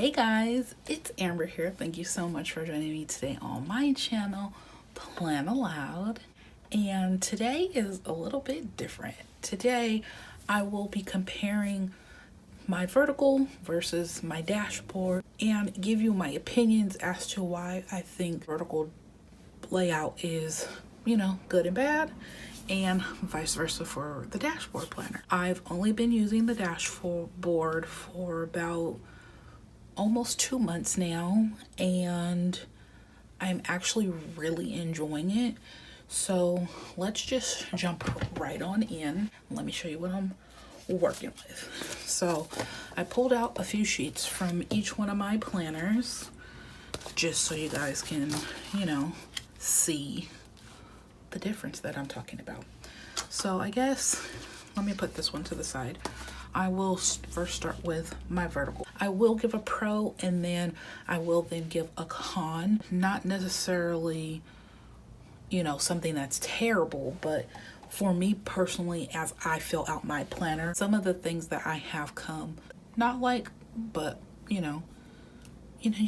Hey guys, it's Amber here. Thank you so much for joining me today on my channel, Plan Aloud. And today is a little bit different. Today I will be comparing my vertical versus my dashboard and give you my opinions as to why I think vertical layout is, good and bad, and vice versa for the dashboard planner. I've only been using the dashboard for about almost 2 months now, and I'm actually really enjoying it. So let's just jump right on in. Let me show you what I'm working with. So I pulled out a few sheets from each one of my planners just so you guys can, see the difference that I'm talking about. So I guess let me put this one to the side. I will first start with my vertical. I will give a pro and then I will then give a con. Not necessarily, something that's terrible, but for me personally, as I fill out my planner, some of the things that I have come, not like, but you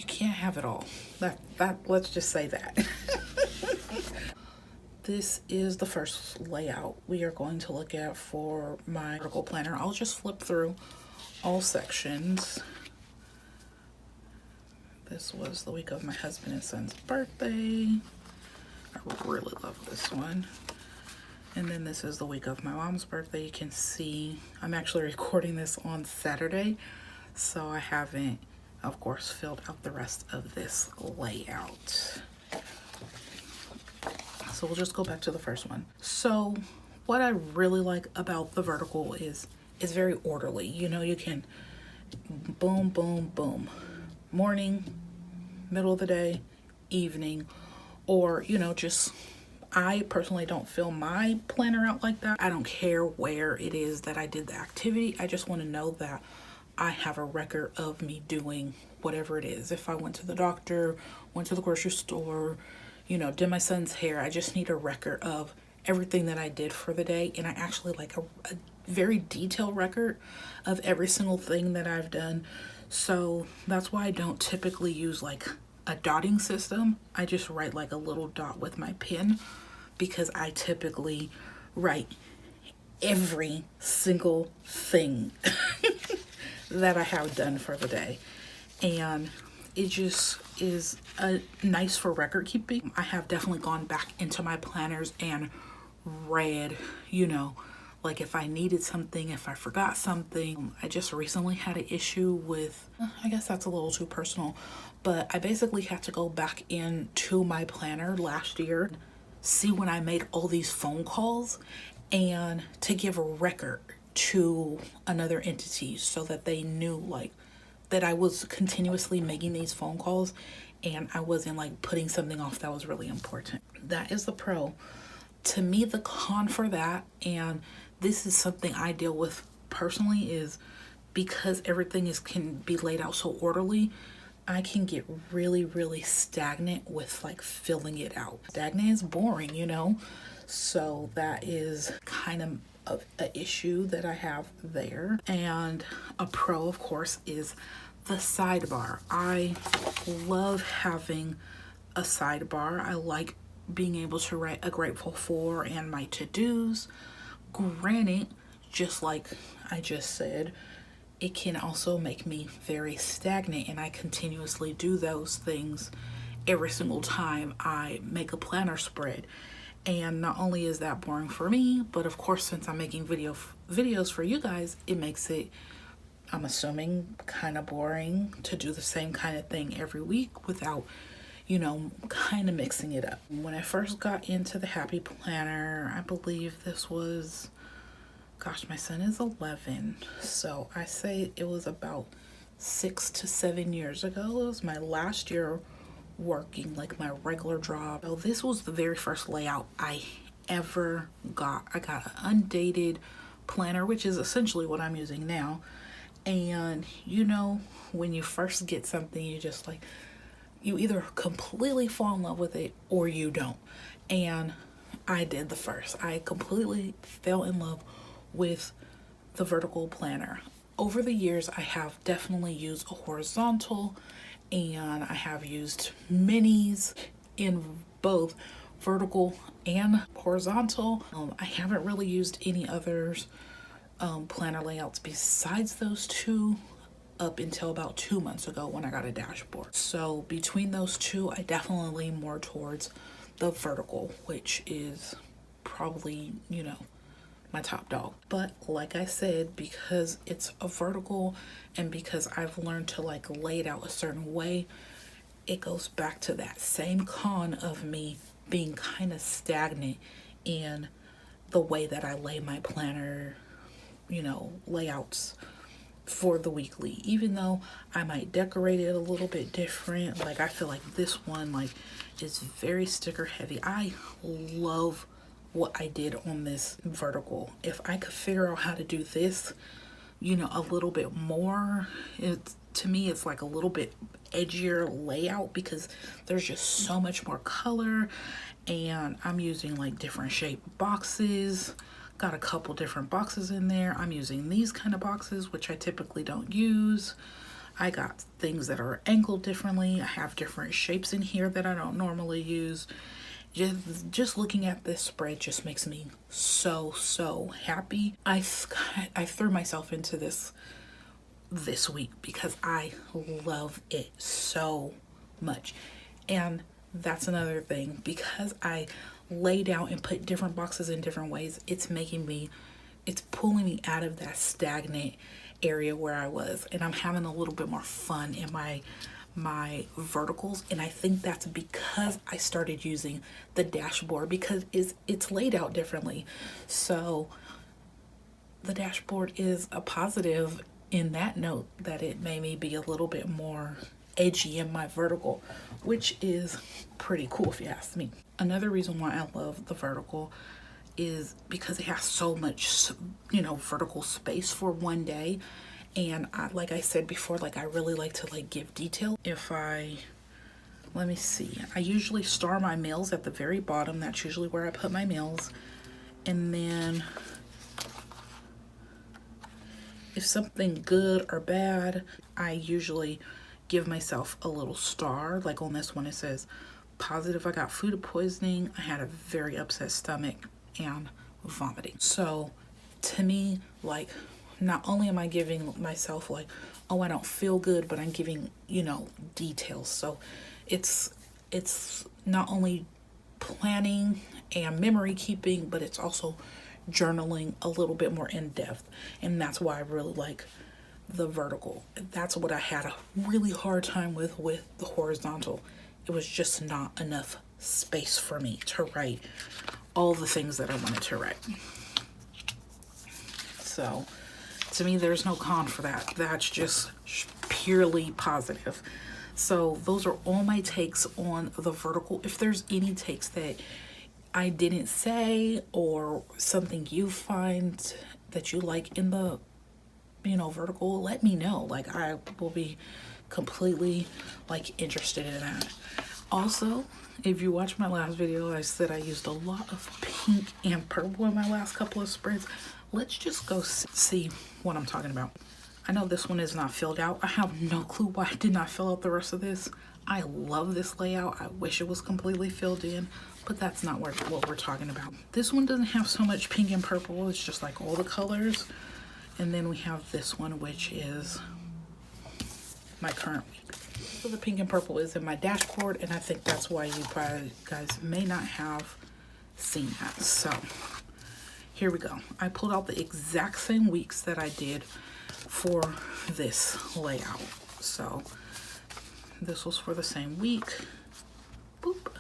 can't have it all. That let's just say that. This is the first layout we are going to look at for my vertical planner. I'll just flip through all sections. This was the week of my husband and son's birthday. I really love this one. And then this is the week of my mom's birthday. You can see I'm actually recording this on Saturday, so I haven't, of course, filled out the rest of this layout. So we'll just go back to the first one. So what I really like about the vertical is it's very orderly. You can boom, boom, boom. Morning, middle of the day, evening, or, just, I personally don't fill my planner out like that. I don't care where it is that I did the activity. I just want to know that I have a record of me doing whatever it is. If I went to the doctor, went to the grocery store, did my son's hair, I just need a record of everything that I did for the day. And I actually like a very detailed record of every single thing that I've done. So that's why I don't typically use like a dotting system. I just write like a little dot with my pen because I typically write every single thing that I have done for the day. And it just is nice for record keeping. I have definitely gone back into my planners and read, like if I needed something, if I forgot something. I just recently had an issue with, I guess that's a little too personal, but I basically had to go back into my planner last year, see when I made all these phone calls, and to give a record to another entity so that they knew like that I was continuously making these phone calls and I wasn't like putting something off that was really important. That is the pro. To me, the con for that, and this is something I deal with personally, is because everything can be laid out so orderly, I can get really, really stagnant with like filling it out. Stagnant is boring, So that is kind of an issue that I have there. And a pro, of course, is the sidebar. I love having a sidebar. I like being able to write a grateful for and my to-dos. Granted, just like I just said, it can also make me very stagnant, and I continuously do those things every single time I make a planner spread. And not only is that boring for me, but of course, since I'm making videos for you guys, it makes it, I'm assuming, kind of boring to do the same kind of thing every week without, kind of mixing it up. When I first got into the Happy Planner, I believe this was, gosh, my son is 11. So I say it was about 6 to 7 years ago. It was my last year working like my regular job. So this was the very first layout I ever got. I got an undated planner, which is essentially what I'm using now. And when you first get something, you just like, you either completely fall in love with it or you don't. And I did the first. I completely fell in love with the vertical planner. over the years, I have definitely used a horizontal, and I have used minis in both vertical and horizontal. I haven't really used any others planner layouts besides those two up until about 2 months ago when I got a dashboard. So between those two, I definitely lean more towards the vertical, which is probably, you know, my top dog. But like I said, because it's a vertical and because I've learned to like lay it out a certain way, it goes back to that same con of me being kind of stagnant in the way that I lay my planner, you know, layouts for the weekly. Even though I might decorate it a little bit different, like I feel like this one like is very sticker heavy. I love what I did on this vertical. If I could figure out how to do this, you know, a little bit more, it's, to me, it's like a little bit edgier layout because there's just so much more color, and I'm using like different shaped boxes. Got a couple different boxes in there. I'm using these kind of boxes, which I typically don't use. I got things that are angled differently. I have different shapes in here that I don't normally use. Just looking at this spread just makes me so happy. I threw myself into this week because I love it so much. And that's another thing, because I laid out and put different boxes in different ways, it's pulling me out of that stagnant area where I was, and I'm having a little bit more fun in my verticals. And I think that's because I started using the dashboard, because it's laid out differently. So the dashboard is a positive in that note, that it made me be a little bit more edgy in my vertical, which is pretty cool if you ask me. Another reason why I love the vertical is because it has so much, you know, vertical space for one day. And like I said before, like I really like to like give detail. Let me see, I usually star my mails at the very bottom. That's usually where I put my mails. And then if something good or bad, I usually give myself a little star. Like on this one, it says positive, I got food poisoning, I had a very upset stomach, and vomiting. So to me, like, not only am I giving myself like, oh, I don't feel good, but I'm giving, you know, details. So it's not only planning and memory keeping, but it's also journaling a little bit more in depth. And that's why I really like the vertical. That's what I had a really hard time with the horizontal. It was just not enough space for me to write all the things that I wanted to write. So to me, there's no con for that. That's just purely positive. So those are all my takes on the vertical. If there's any takes that I didn't say, or something you find that you like in the, you know, vertical, let me know. Like I will be completely like interested in that. Also, if you watch my last video, I said I used a lot of pink and purple in my last couple of spreads. Let's just go see what I'm talking about. I know this one is not filled out. I have no clue why I did not fill out the rest of this. I love this layout. I wish it was completely filled in, but that's not what we're talking about. This one doesn't have so much pink and purple. It's just like all the colors. And then we have this one, which is my current week. So the pink and purple is in my dashboard, and I think that's why you guys may not have seen that. So here we go. I pulled out the exact same weeks that I did for this layout. So this was for the same week. Boop.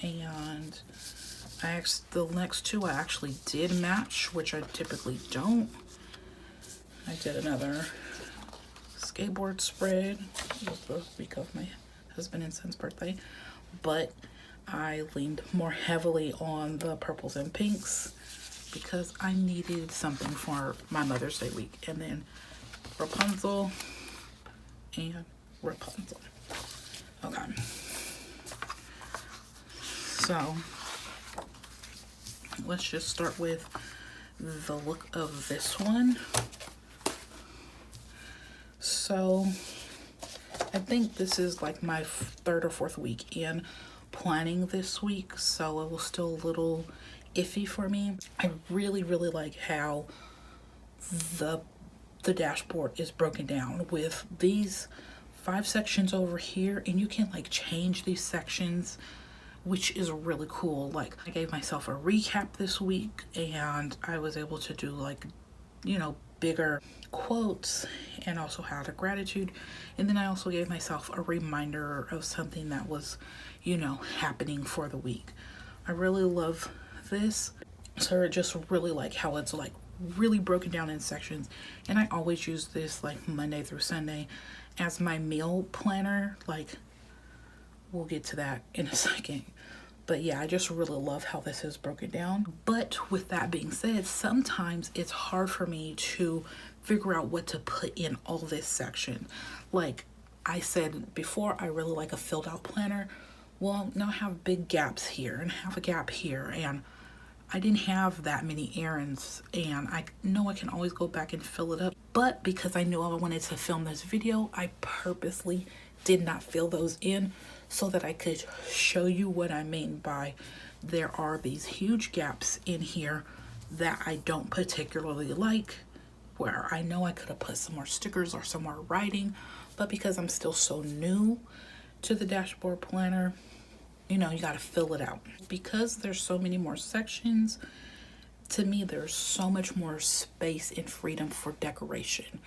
And the next two I actually did match, which I typically don't. I did another skateboard spread. It was the week of my husband and son's birthday, but I leaned more heavily on the purples and pinks because I needed something for my Mother's Day week. And then Rapunzel and Rapunzel. Okay. So let's just start with the look of this one. So I think this is like my third or fourth week in planning this week, so it was still a little iffy for me. I really like how the dashboard is broken down with these 5 sections over here, and you can like change these sections, which is really cool. Like, I gave myself a recap this week, and I was able to do like, you know, bigger quotes and also how to gratitude. And then I also gave myself a reminder of something that was, you know, happening for the week. I really love this. So I just really like how it's like really broken down in sections. And I always use this like Monday through Sunday as my meal planner. Like, we'll get to that in a second. But yeah, I just really love how this is broken down. But with that being said, sometimes it's hard for me to figure out what to put in all this section. Like I said before, I really like a filled out planner. Well, now I have big gaps here and have a gap here, and I didn't have that many errands, and I know I can always go back and fill it up. But because I knew I wanted to film this video, I purposely did not fill those in so that I could show you what I mean by there are these huge gaps in here that I don't particularly like, where I know I could have put some more stickers or some more writing, but because I'm still so new to the dashboard planner, you know, you got to fill it out. Because there's so many more sections, to me there's so much more space and freedom for decoration,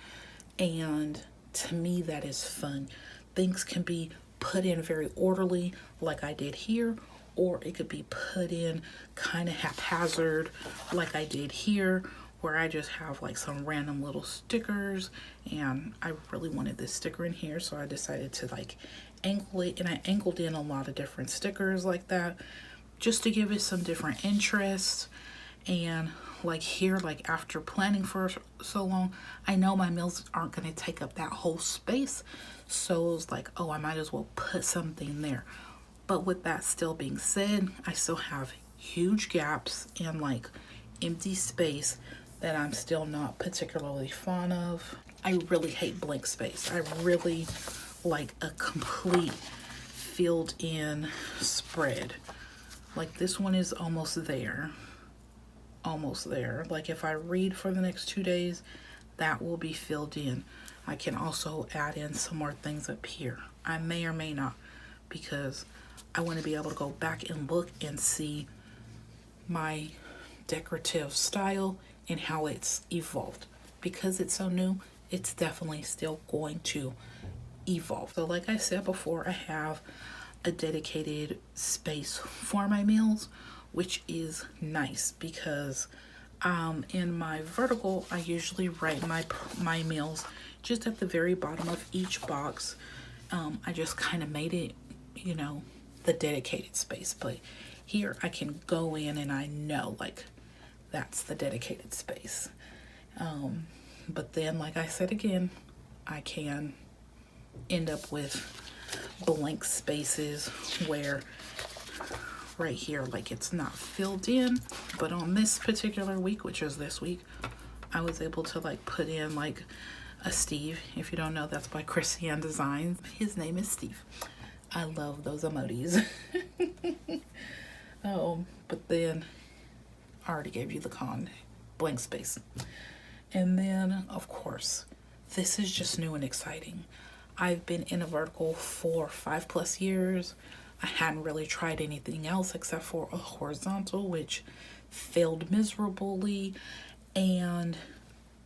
and to me that is fun. Things can be put in very orderly like I did here, or it could be put in kind of haphazard like I did here, where I just have like some random little stickers, and I really wanted this sticker in here, so I decided to like angle it, and I angled in a lot of different stickers like that just to give it some different interest. And like here, like after planning for so long, I know my meals aren't going to take up that whole space, so it was like, oh, I might as well put something there. But with that still being said, I still have huge gaps and like empty space that I'm still not particularly fond of. I really hate blank space. I really like a complete filled in spread. Like this one is almost there. Almost there. Like if I read for the next 2 days, that will be filled in. I can also add in some more things up here. I may or may not, because I want to be able to go back and look and see my decorative style and how it's evolved. Because it's so new, it's definitely still going to evolve. So like I said before, I have a dedicated space for my meals, which is nice because in my vertical, I usually write my meals just at the very bottom of each box. I just kind of made it, you know, the dedicated space, but here I can go in and I know like that's the dedicated space. But then, like I said again, I can end up with blank spaces where right here, like it's not filled in. But on this particular week, which is this week, I was able to like put in like a Steve. If you don't know, that's by Christian Designs. His name is Steve. I love those emojis. But then I already gave you the con, blank space. And then of course, this is just new and exciting. I've been in a vertical for 5+ years. I hadn't really tried anything else except for a horizontal, which failed miserably. And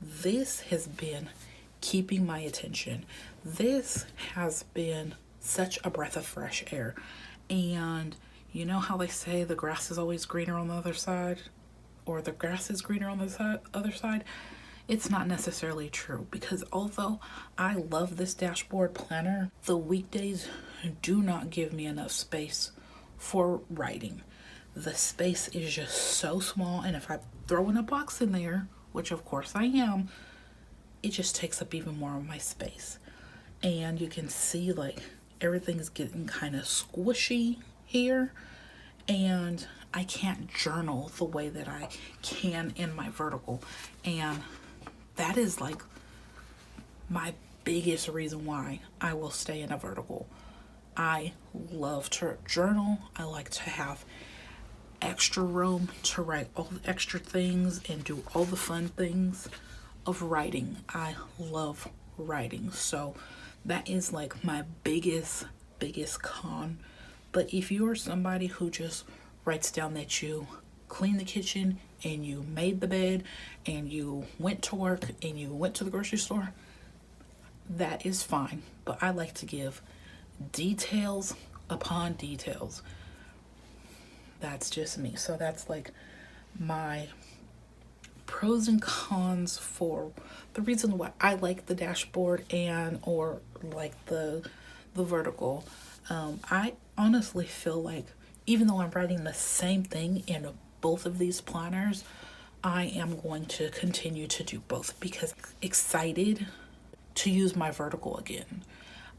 this has been keeping my attention. This has been such a breath of fresh air. And you know how they say the grass is always greener on the other side, or the grass is greener on the other side? It's not necessarily true, because although I love this dashboard planner, the weekdays do not give me enough space for writing. The space is just so small, and if I throw in a box in there, which of course I am, it just takes up even more of my space. And you can see like everything's getting kind of squishy here, and I can't journal the way that I can in my vertical. And that is like my biggest reason why I will stay in a vertical. I love to journal. I like to have extra room to write all the extra things and do all the fun things of writing. I love writing. So that is like my biggest con. But if you are somebody who just writes down that you cleaned the kitchen and you made the bed and you went to work and you went to the grocery store, that is fine. But I like to give details upon details. That's just me. So that's like my pros and cons for the reason why I like the dashboard and or like the vertical. I honestly feel like even though I'm writing the same thing in both of these planners, I am going to continue to do both because I'm excited to use my vertical again.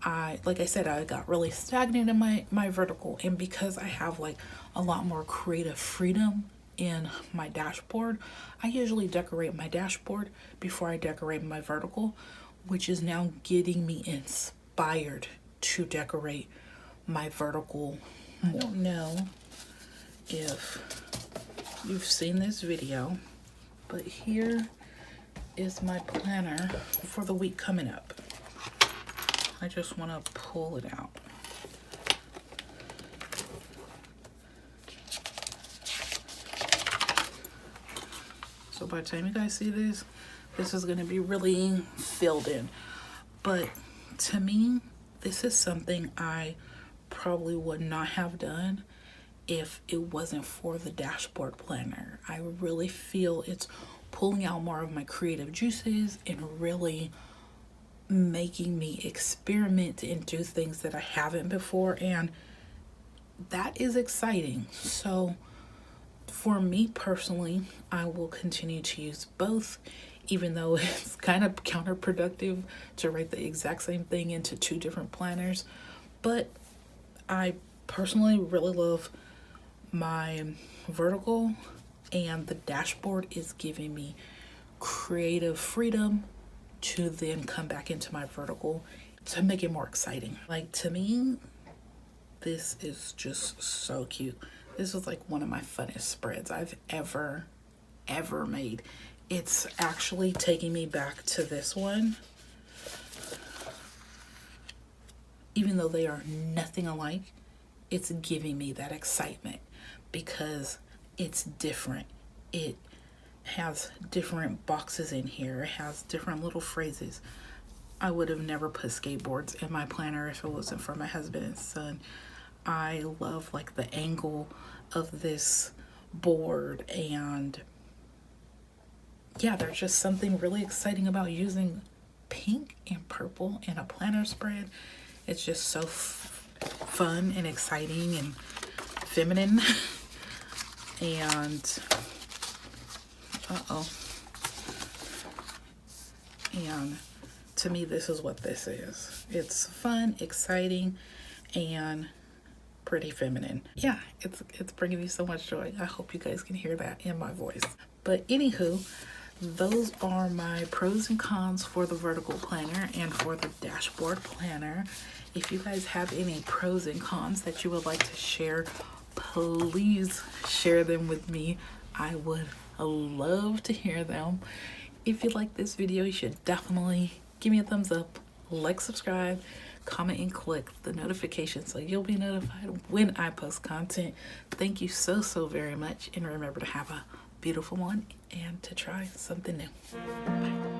Like I said, I got really stagnant in my vertical, and because I have like a lot more creative freedom in my dashboard, I usually decorate my dashboard before I decorate my vertical, which is now getting me inspired to decorate my vertical. I don't know if you've seen this video, but here is my planner for the week coming up. I just want to pull it out. So by the time you guys see this, this is going to be really filled in. But to me, this is something I probably would not have done if it wasn't for the dashboard planner. I really feel it's pulling out more of my creative juices and really making me experiment and do things that I haven't before, and that is exciting. So for me personally, I will continue to use both, even though it's kind of counterproductive to write the exact same thing into two different planners. But I personally really love my vertical, and the dashboard is giving me creative freedom to then come back into my vertical to make it more exciting. Like, to me, this is just so cute. This is like one of my funnest spreads I've ever made. It's actually taking me back to this one. Even though they are nothing alike, it's giving me that excitement because it's different. It has different boxes in here. It has different little phrases. I would have never put skateboards in my planner if it wasn't for my husband and son. I love like the angle of this board, and yeah, there's just something really exciting about using pink and purple in a planner spread. It's just so fun and exciting and feminine. And and to me, this is what this is. It's fun, exciting, and pretty feminine. Yeah, it's bringing me so much joy. I hope you guys can hear that in my voice. But anywho, those are my pros and cons for the vertical planner and for the dashboard planner. If you guys have any pros and cons that you would like to share, please share them with me. I would love to hear them. If you like this video, you should definitely give me a thumbs up, like, subscribe, comment, and click the notification so you'll be notified when I post content. Thank you so very much, and remember to have a beautiful one and to try something new. Bye.